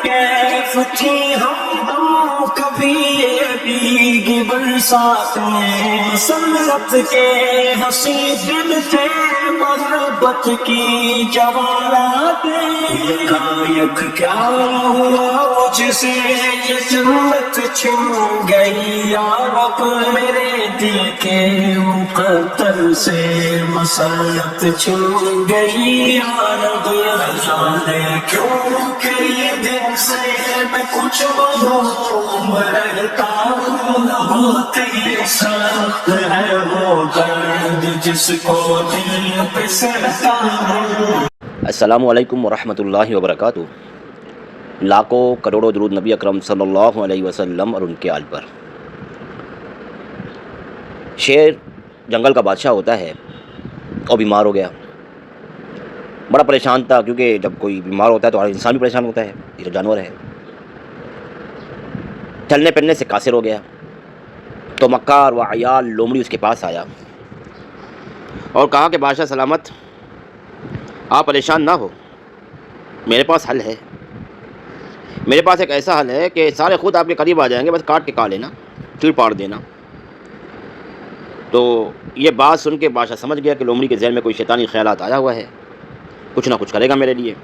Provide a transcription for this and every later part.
کیف تھی ہم کبھی یہ بھیگی برساتیں، مسرت کے ہنسی دل تھے محبت کی جواراتیں، یکایک کیا ہوا مجھ سے یہ جنت چھن گئی یا رب، میرے دل کے مقدر سے مسرت چھن گئی یا رب، جانے کیوں کہ یہ دل سے میں کچھ محروم رہتا ہوں، بہت ہی سخت ہے وہ درد جس کو دل پہ سہتا ہوں۔ السلام علیکم ورحمۃ اللہ وبرکاتہ۔ لاکھوں کروڑوں درود نبی اکرم صلی اللہ علیہ وسلم اور ان کے آل پر۔ شیر جنگل کا بادشاہ ہوتا ہے اور بیمار ہو گیا، بڑا پریشان تھا، کیونکہ جب کوئی بیمار ہوتا ہے تو ہر انسان بھی پریشان ہوتا ہے، یہ تو جانور ہے۔ چلنے پھرنے سے قاصر ہو گیا تو مکار و عیال لومڑی اس کے پاس آیا اور کہا کہ بادشاہ سلامت، آپ پریشان نہ ہو، میرے پاس حل ہے، میرے پاس ایک ایسا حل ہے کہ سارے خود آپ کے قریب آ جائیں گے، بس کاٹ کے کھا لینا، چیر پاڑ دینا۔ تو یہ بات سن کے بادشاہ سمجھ گیا کہ لومڑی کے ذہن میں کوئی شیطانی خیالات آیا ہوا ہے، کچھ نہ کچھ کرے گا میرے لیے۔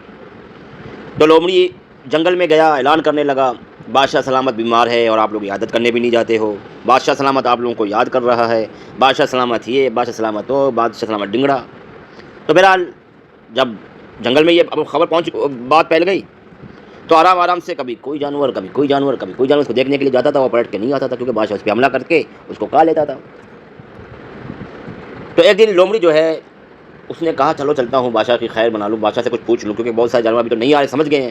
تو لومڑی جنگل میں گیا، اعلان کرنے لگا، بادشاہ سلامت بیمار ہے اور آپ لوگ عیادت کرنے بھی نہیں جاتے ہو، بادشاہ سلامت آپ لوگوں کو یاد کر رہا ہے، بادشاہ سلامت یہ، بادشاہ سلامت وہ، بادشاہ سلامت ڈنگڑا۔ تو بہرحال جب جنگل میں یہ خبر بات پھیل گئی تو آرام سے کبھی کوئی جانور کبھی کوئی جانور کبھی کوئی جانور اس کو دیکھنے کے لیے جاتا تھا، وہ پلٹ کے نہیں آتا تھا، کیونکہ بادشاہ اس پہ حملہ کر کے اس کو کھا لیتا تھا۔ تو ایک دن لومڑی جو ہے اس نے کہا چلو چلتا ہوں، بادشاہ کی خیر بنا لوں، بادشاہ سے کچھ پوچھ لوں، کیونکہ بہت سارے جانور ابھی تو نہیں آ رہے، سمجھ گئے ہیں۔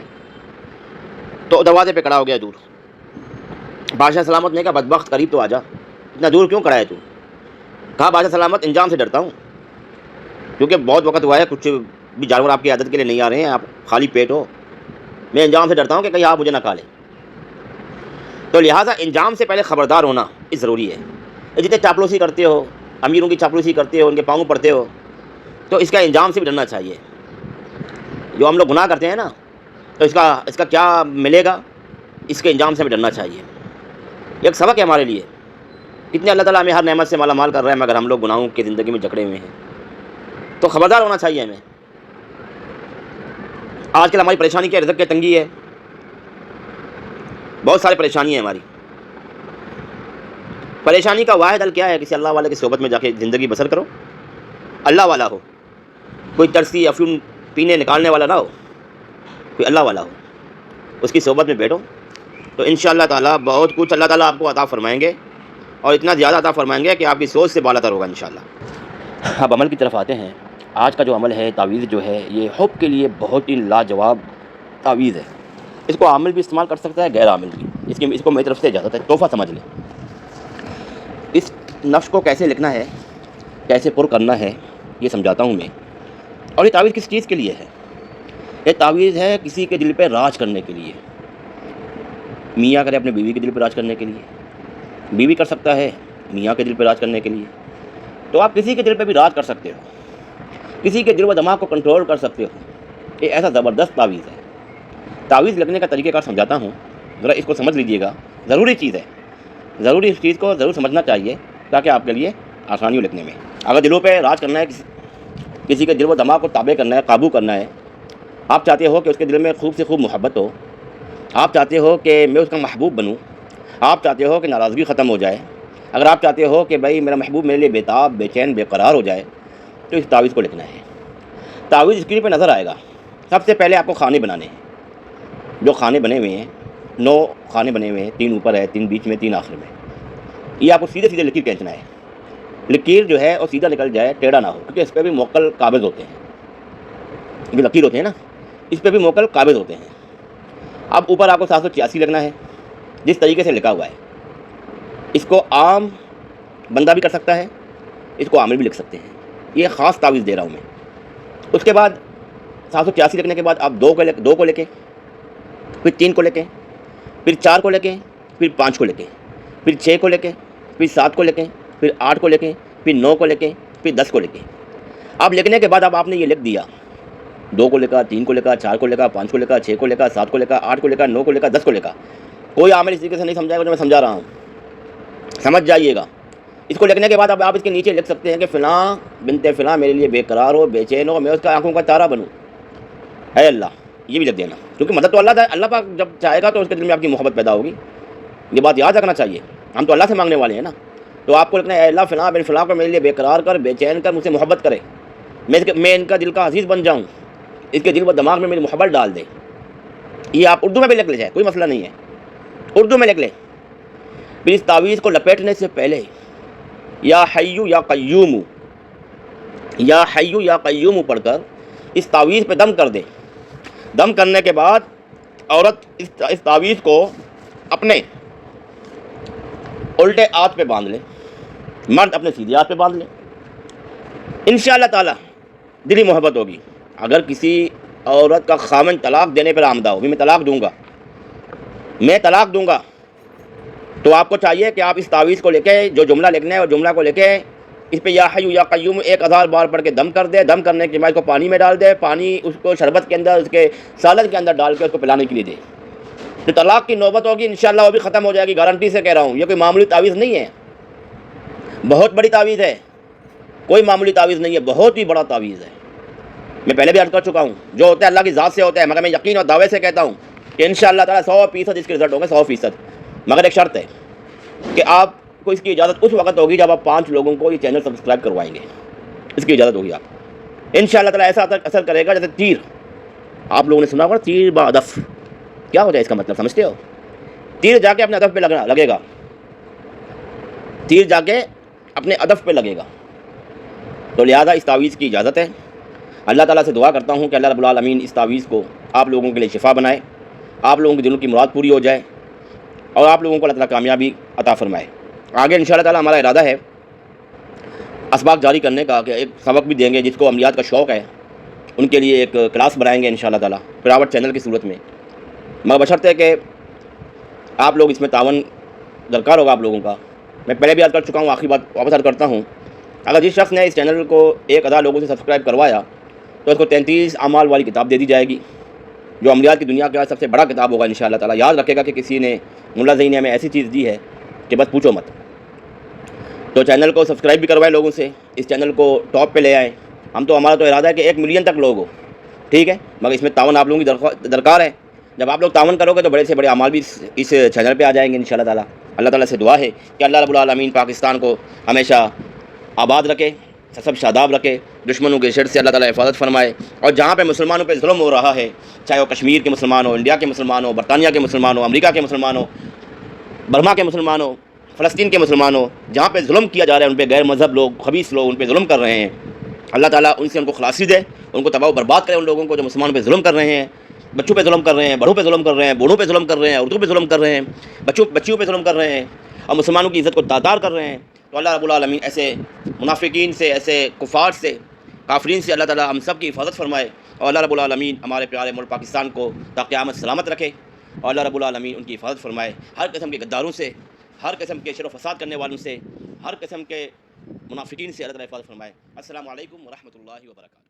تو دروازے پہ کھڑا ہو گیا دور، بادشاہ سلامت نے کہا بدبخت قریب تو آ جا، اتنا دور کیوں کھڑا ہے تو؟ کہا بادشاہ سلامت انجام سے ڈرتا ہوں، کیونکہ بہت وقت ہوا ہے، کچھ بھی جانور آپ کی عادت کے لیے نہیں آ رہے ہیں، آپ خالی پیٹ ہو، میں انجام سے ڈرتا ہوں کہ کہیں آپ مجھے نہ کھا لیں۔ تو لہٰذا انجام سے پہلے خبردار ہونا اس ضروری ہے۔ جتنے چاپلوسی کرتے ہو، امیروں کی چاپلوسی کرتے ہو، ان کے پاؤں پڑتے ہو، تو اس کا انجام سے بھی ڈرنا چاہیے۔ جو ہم لوگ گناہ کرتے ہیں نا، تو اس کا کیا ملے گا، اس کے انجام سے بھی ڈرنا چاہیے۔ ایک سبق ہے ہمارے لیے، کتنے اللہ تعالیٰ ہمیں ہر نعمت سے مالا مال کر رہا ہے، مگر ہم لوگ گناہوں کی زندگی میں جکڑے ہوئے ہیں، تو خبردار ہونا چاہیے ہمیں۔ آج کل ہماری پریشانی کیا، رزق کی تنگی ہے، بہت ساری پریشانی ہے ہماری۔ پریشانی کا واحد حل کیا ہے؟ کسی اللہ والے کی صحبت میں جا کے زندگی بسر کرو، اللہ والا ہو، کوئی ترسی افیون پینے نکالنے والا نہ ہو، کوئی اللہ والا ہو، اس کی صحبت میں بیٹھو، تو انشاءاللہ تعالیٰ بہت کچھ اللہ تعالیٰ آپ کو عطا فرمائیں گے، اور اتنا زیادہ عطا فرمائیں گے کہ آپ کی سوچ سے بالا تر ہوگا انشاءاللہ۔ اب عمل کی طرف آتے ہیں۔ آج کا جو عمل ہے، تعویذ جو ہے، یہ حب کے لیے بہت ہی لاجواب تعویذ ہے۔ اس کو عامل بھی استعمال کر سکتا ہے، غیر عامل بھی۔ اس کو میری طرف سے اجازت ہے، تحفہ سمجھ لیں۔ اس نفس کو کیسے لکھنا ہے، کیسے پر کرنا ہے، یہ سمجھاتا ہوں میں۔ اور یہ تعویذ کس چیز کے لیے ہے؟ یہ تعویذ ہے کسی کے دل پہ راج کرنے کے لیے۔ میاں کرے اپنے بیوی کے دل پہ راج کرنے کے لیے، بیوی کر سکتا ہے میاں کے دل پہ راج کرنے کے لیے، تو آپ کسی کے دل پہ بھی راج کر سکتے ہو، کسی کے دل و دماغ کو کنٹرول کر سکتے ہو۔ یہ ایسا زبردست تعویذ ہے۔ تعویذ لگنے کا طریقہ کار سمجھاتا ہوں، ذرا اس کو سمجھ لیجئے گا، ضروری چیز ہے، ضروری اس چیز کو ضرور سمجھنا چاہیے، تاکہ آپ کے لیے آسانی ہو لکھنے میں۔ اگر دلوں پہ راج کرنا ہے، کسی کے دل و دماغ کو تابع کرنا ہے، قابو کرنا ہے، آپ چاہتے ہو کہ اس کے دل میں خوب سے خوب محبت ہو، آپ چاہتے ہو کہ میں اس کا محبوب بنوں، آپ چاہتے ہو کہ ناراضگی ختم ہو جائے، اگر آپ چاہتے ہو کہ بھائی میرا محبوب میرے لیے بےتاب، بے چین، بے قرار ہو جائے، تو اس تعویذ کو لکھنا ہے۔ تعویذ اسکرین پہ نظر آئے گا۔ سب سے پہلے آپ کو خانے بنانے ہیں، جو خانے بنے ہوئے ہیں، 9 خانے بنے ہوئے ہیں، 3 اوپر ہے، 3 بیچ میں، 3 آخر میں۔ یہ آپ کو سیدھے سیدھے لکیر کھینچنا ہے، لکیر جو ہے وہ سیدھا نکل جائے، ٹیڑھا نہ ہو، کیونکہ اس پہ بھی موکل قابض ہوتے ہیں، جو لکیر ہوتے ہیں نا، اس پہ بھی موکل قابض ہوتے ہیں۔ اب اوپر آپ کو 786 لکھنا ہے، جس طریقے سے لکھا ہوا ہے۔ اس کو عام بندہ بھی کر سکتا ہے، اس کو عامل بھی لکھ سکتے ہیں۔ یہ خاص تعویذ دے رہا ہوں میں۔ اس کے بعد 786 لکھنے کے بعد آپ 2 کو لکھیں، پھر 3 کو لکھیں، پھر 4 کو لکھیں، پھر 5 کو لکھیں، پھر 6 کو لکھیں، پھر 7 کو لکھیں، پھر 8 کو لکھیں، پھر 9 کو لکھیں، پھر 10 کو لکھیں۔ اب لکھنے کے بعد اب آپ نے یہ لکھ دیا، 2 کو لکھا, 3 کو لکھا, 4 کو لکھا, 5 کو لکھا, 6 کو لکھا, 7 کو لکھا, 8 کو لکھا, 9 کو لکھا, 10 کو لکھا. کوئی عامل اس طریقے سے نہیں سمجھائے گا جو میں سمجھا رہا ہوں, سمجھ جائیے گا. اس کو لکھنے کے بعد اب آپ اس کے نیچے لکھ سکتے ہیں کہ فلاں بنت فلاں میرے لیے بے قرار ہو, بے چین ہو, میں اس کا آنکھوں کا تارا بنوں, اے اللہ. یہ بھی لکھ دینا, کیونکہ مدد تو اللہ پاک جب چاہے گا تو اس کے دل میں آپ کی محبت پیدا ہوگی. یہ بات یاد رکھنا چاہیے, ہم تو اللہ سے مانگنے والے ہیں نا. تو آپ کو لکھنا ہے اے اللہ فلاں بن فلاں کو میرے لیے بے قرار کر, بے چین کر, مجھ سے محبت کرے, میں ان کا دل کا عزیز بن جاؤں, اس کے دل و دماغ میں میری محبت ڈال دے. یہ آپ اردو میں بھی لکھ لے جائے, کوئی مسئلہ نہیں ہے, اردو میں لکھ لیں. پھر اس تعویذ کو لپیٹنے سے پہلے یا حیو یا قیوم, یا حیو یا قیوم پڑھ کر اس تعویذ پہ دم کر دے. دم کرنے کے بعد عورت اس تعویذ کو اپنے الٹے ہاتھ پہ باندھ لے, مرد اپنے سیدھے ہاتھ پہ باندھ لے. انشاءاللہ تعالی دلی محبت ہوگی. اگر کسی عورت کا خامن طلاق دینے پر آمدہ ہو, بھی میں طلاق دوں گا, تو آپ کو چاہیے کہ آپ اس تعویذ کو لے کے جو جملہ لکھنا ہے اور جملہ کو لے کے اس پہ یا حیو یا قیوم 1000 بار پڑھ کے دم کر دے. دم کرنے کے بعد اس کو پانی میں ڈال دے, پانی اس کو شربت کے اندر, اس کے سالن کے اندر ڈال کے اس کو پلانے کے لیے دے. تو طلاق کی نوبت ہوگی انشاءاللہ وہ بھی ختم ہو جائے گی, گارنٹی سے کہہ رہا ہوں. یہ کوئی معمولی تعویذ نہیں ہے, بہت بڑی تعویذ ہے, کوئی معمولی تعویذ نہیں ہے, بہت ہی بڑا تعویذ ہے. میں پہلے بھی عرض کر چکا ہوں, جو ہوتا ہے اللہ کی ذات سے ہوتا ہے, مگر میں یقین اور دعوے سے کہتا ہوں کہ انشاءاللہ تعالیٰ 100% اس کے رزلٹ ہوں گے, 100%. مگر ایک شرط ہے کہ آپ کو اس کی اجازت اس وقت ہوگی جب آپ 5 لوگوں کو یہ چینل سبسکرائب کروائیں گے. اس کی اجازت ہوگی. آپ انشاءاللہ تعالیٰ ایسا اثر کرے گا جیسے تیر, آپ لوگوں نے سنا ہوگا تیر با ہدف, کیا ہوتا ہے اس کا مطلب سمجھتے ہو؟ تیر جا کے اپنے ہدف پہ لگے گا, تیر جا کے اپنے ہدف پہ لگے گا. تو لہذا اس تعویذ کی اجازت ہے. اللہ تعالیٰ سے دعا کرتا ہوں کہ اللہ رب العالمین اس تعویذ کو آپ لوگوں کے لیے شفا بنائے, آپ لوگوں کے دلوں کی مراد پوری ہو جائے, اور آپ لوگوں کو اللہ تعالیٰ کامیابی عطا فرمائے. آگے انشاءاللہ تعالیٰ ہمارا ارادہ ہے اسباق جاری کرنے کا, کہ ایک سبق بھی دیں گے جس کو عملیات کا شوق ہے ان کے لیے ایک کلاس بنائیں گے انشاءاللہ تعالیٰ پراوٹ چینل کی صورت میں. مگر بشرط ہے کہ آپ لوگ اس میں تعاون درکار ہوگا آپ لوگوں کا. میں پہلے بھی عرض کر چکا ہوں, آخری بات واپس عرض کرتا ہوں, اگر جس شخص نے اس چینل کو 1000 لوگوں سے سبسکرائب کروایا تو اس کو 33 اعمال والی کتاب دے دی جائے گی, جو عملیات کی دنیا کا سب سے بڑا کتاب ہوگا انشاءاللہ تعالیٰ. یاد رکھے گا کہ کسی نے ملا زئی نے ہمیں ایسی چیز دی ہے کہ بس پوچھو مت. تو چینل کو سبسکرائب بھی کروائے لوگوں سے, اس چینل کو ٹاپ پہ لے آئیں. ہمارا تو ارادہ ہے کہ 1 ملین تک لوگ ہو, ٹھیک ہے, مگر اس میں تعاون آپ لوگوں کی درکار ہے. جب آپ لوگ تعاون کرو گے تو بڑے سے بڑے اعمال بھی اس چینل پہ آ جائیں گے انشاءاللہ تعالیٰ. اللہ تعالیٰ سے دعا ہے کہ اللہ رب العالمین پاکستان کو ہمیشہ آباد رکھے, سب شاداب رکھے, دشمنوں کے شر سے اللہ تعالیٰ حفاظت فرمائے. اور جہاں پہ مسلمانوں پہ ظلم ہو رہا ہے, چاہے وہ کشمیر کے مسلمان ہو, انڈیا کے مسلمان ہو, برطانیہ کے مسلمان ہو, امریکہ کے مسلمان ہو, برما کے مسلمان ہو, فلسطین کے مسلمان ہو, جہاں پہ ظلم کیا جا رہا ہے ان پہ غیر مذہب لوگ, خبیث لوگ ان پہ ظلم کر رہے ہیں, اللہ تعالیٰ ان سے ان کو خلاصی دے, ان کو تباہ و برباد کرے. ان لوگوں کو جو مسلمانوں پہ ظلم کر رہے ہیں, بچوں پہ ظلم کر رہے ہیں, بڑوں پہ ظلم کر رہے ہیں, بوڑھوں پہ ظلم کر رہے ہیں, اردو پہ ظلم کر رہے ہیں, بچیوں پہ ظلم کر رہے ہیں, اور مسلمانوں کی عزت کو تاتار کر رہے ہیں. تو اللہ رب العالمین ایسے منافقین سے, ایسے کفار سے, کافرین سے اللہ تعالیٰ ہم سب کی حفاظت فرمائے. اور اللہ رب العالمین ہمارے پیارے ملک پاکستان کو تا قیامت سلامت رکھے, اور اللہ رب العالمین ان کی حفاظت فرمائے ہر قسم کے غداروں سے, ہر قسم کے شر و فساد کرنے والوں سے, ہر قسم کے منافقین سے اللہ تعالیٰ حفاظت فرمائے. السلام علیکم ورحمۃ اللہ وبرکاتہ.